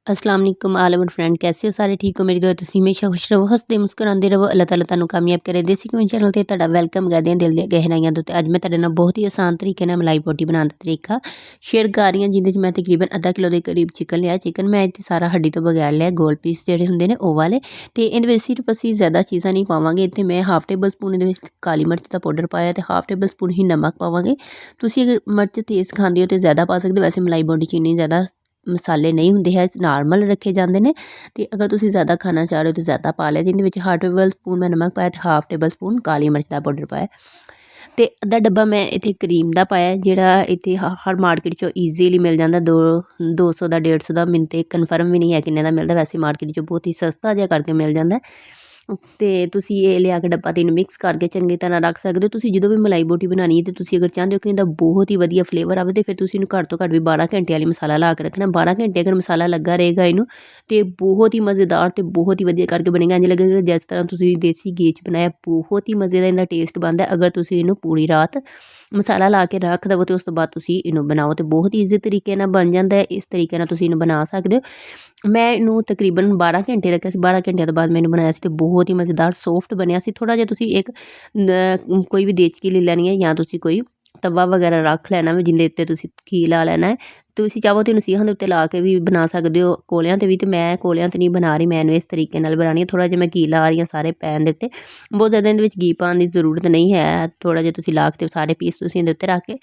अस्सलाम वालेकुम all over friend, कैसे हो सारे? ठीक हो? मेरी दुआ तुसीं हमेशा खुश रहो, हसदे मुस्कुराते रहो। अल्लाह ताला तुहानूं कामयाब करे। देसी क्वीन चैनल ते तुहाडा वेलकम करदी हां दिल दी गहराइयां तो। अज मैं तुहाडे नाल बहुत ही आसान तरीके नाल मलाई बोटी बनाउण दा तरीका शेयर कर रही हां, जिहदे च मैं तकरीबन अद्धा किलो दे करीब चिकन लिया। चिकन मैं इत्थे सारा हड्डी तो बगैर लिया, गोल पीस जिहड़े हुंदे ने ओह वाले। ते इहदे विच सिर्फ असीं ज़्यादा चीज़ां नहीं पावांगे। इत्थे मैं हाफ टेबल स्पून इहदे विच काली मिर्च दा पाउडर पाया ते हाफ टेबल स्पून ही नमक पावांगे। तुसीं अगर मिर्च तेज़ खांदे हो ते ज़्यादा पा सकदे हो, वैसे मलाई बोटी च इन्नी ज़्यादा मसाले नहीं होंदे है, नॉर्मल रखे जाते हैं। तो अगर तुम ज़्यादा खाना चाह रहे हो तो ज़्यादा पा लिया। जिंदे हाफ टेबल स्पून मैं नमक पाया, हाफ टेबल स्पून काली मिर्च का पाउडर पाया, तो अद्धा डब्बा मैं इत्थे क्रीम का पाया, जिहड़ा इत्थे हर मार्केट चो ईजीली मिल जाता। 200 का 150 का, मैनूं तो कन्फर्म भी नहीं है किन्ने का मिलता, वैसे मार्केट चो बहुत ही सस्ता जिहा करके मिल जाता है। तो तुसीं ये लिया के डब्बा तीन मिक्स करके चंगी तरह रख सकते हो। तुसीं जदों भी मलाई बोटी बनानी है तो तुसीं अगर चाहते हो कि इहदा बहुत ही वधिया फ्लेवर आवे, तो फिर तुसीं इहनूं घੱਟ ਤੋਂ ਘੱਟ भी 12 घंटे वाली मसाला ला के रखना। 12 घंटे अगर मसाला लगा रहेगा इनू, तो बहुत ही मज़ेदार तो बहुत ही वधिया करके बनेगा। इंज लगेगा जिस तरह तुसीं देसी घी च बनाया, बहुत ही मज़े का इहदा टेस्ट बनता है। अगर तुसीं इनू पूरी रात मसाला ला के रख दवो तो उस तो बाद तुसीं इनू बनाओ तो बहुत ही ईजी तरीके नाल बन जाता है। इस तरीके नाल तुसीं इनू बना सकते हो। मैं इनू तकरीबन 12 घंटे रखा सी। 12 घंटे तो बाद मैंने बनाया सी, तो बहुत ही मज़ेदार सॉफ्ट बनया सी। थोड़ा जिहा तुसीं एक कोई भी देचकी ले लैनी है, या तुसीं कोई तवा वगैरह रख लेना वा, जिंदे उत्ते तुसीं घी ला लेना है। तुसीं चाहो तो नसीहां दे उत्ते ला के भी बना सकदे हो, कोलियां ते भी। ते मैं कोलियां ते नहीं बना रही, मैं इनू इस तरीके नाल बनानी है। थोड़ा जिहा मैं घी ला रही हां सारे पैन दे उत्ते, बहुत ज़्यादा इहदे विच घी पाउण दी जरूरत नहीं है। थोड़ा जिहा तुसीं ला के सारे पीस तुसीं इहदे उत्ते रख के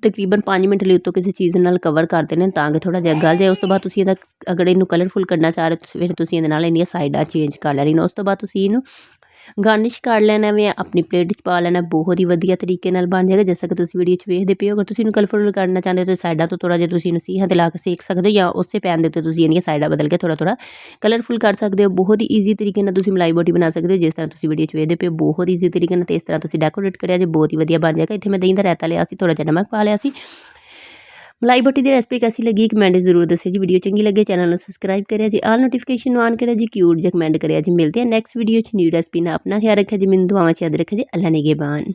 तकरीबन 5 मिनट लई उत्तों किसी चीज़ नाल कवर कर देने, तां कि थोड़ा जिहा गल जाए। उस तो बाद तुसीं इहदा अगर इनू कलरफुल करना चाह रहे हो, फिर तुसीं इहदे नाल इहदियां साइडां चेंज कर लैणियां। उस तो बाद तुसीं इनू गार्निश कर लेना वे, अपनी प्लेट च पा लेना। बहुत ही वधिया तरीके नाल बन जाएगा, जिस कि तुसीं वीडियो च वेखदे पे हो। अगर तुसीं इनू कलरफुल करना चाहते हो तो साइडां तो थोड़ा जिहा तुसीं इनू सीहां ते ला के सेक सकदे हो, या उस पैन दे उत्ते तुसीं इहदियां साइडां बदल के थोड़ा थोड़ा कलरफुल कर सकदे हो। बहुत ही ईजी तरीके नाल तुसीं मलाई बोटी बना सकदे हो, जिस तरह तुसीं वीडियो च वेखदे पे हो। बहुत ईजी तरीके नाल, ते इस तरह तुसीं डेकोरेट करिया जे, बहुत ही वधिया बन जाएगा। इत्थे मैं दही दा रायता लिया सी, थोड़ा जिहा नमक पा लिया सी। मलाई बोटी की रेसिपी कैसी लगी कमेंट जरूर दस्सिओ जी। वीडियो चंगी लगे चैनल को सबसक्राइब करें जी, आल नोटिफिकेशन ऑन करें जी, क्यूट जी कमेंट करें जी। मिलते हैं नेक्स्ट वीडियो च न्यू रेसिपी ना। अपना ख्याल रखें जी, मैनूं दुआवां च याद रखें जी। अल्लाह निगहबान।